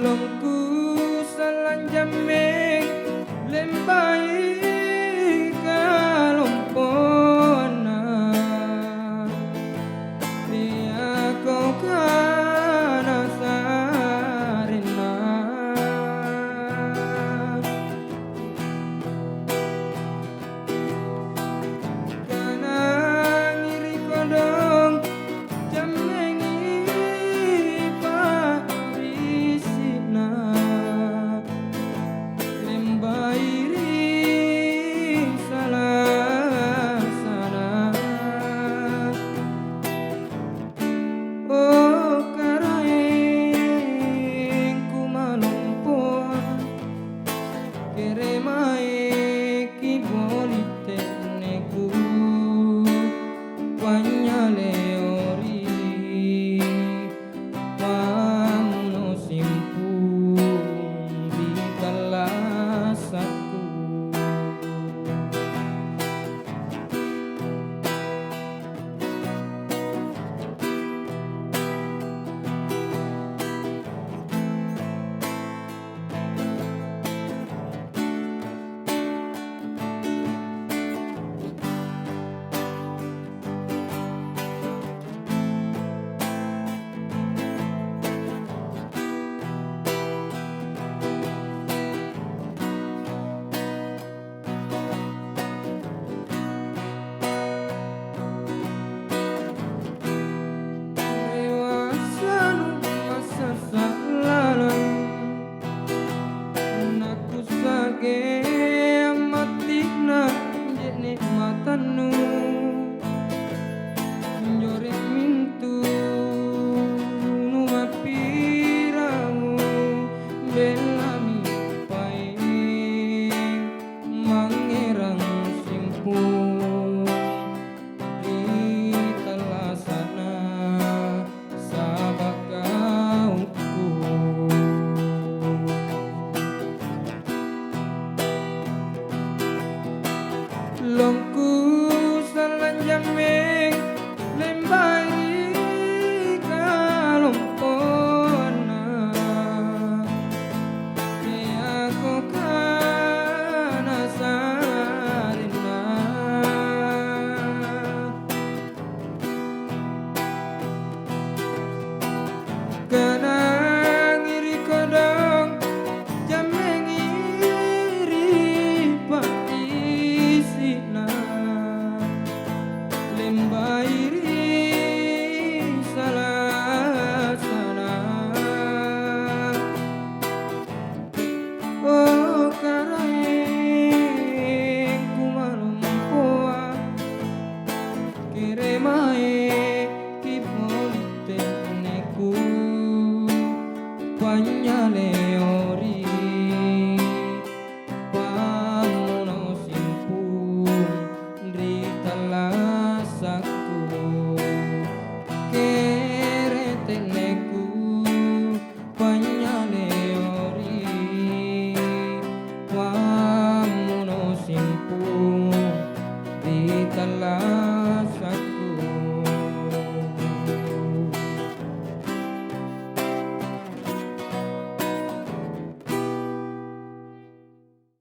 Longku salan jameng lembai kalompona dia kau kana sarena kana ngiri kodong jamengi parisina lembai ring salasana oh karaeng kumalompoa keremae kibolite neku Panyale ori pamuno simpung di kalasaku matanu njore mintu nu mapiramu belami pai mangerang simpung di telasana sabakauku Longku salan jameng lembai kalompona dia kau kana sarena kana ngiri kodong jameng iri paisina lembai ring salasana oh karaeng kumalompoa keremae kibolite neku Panyale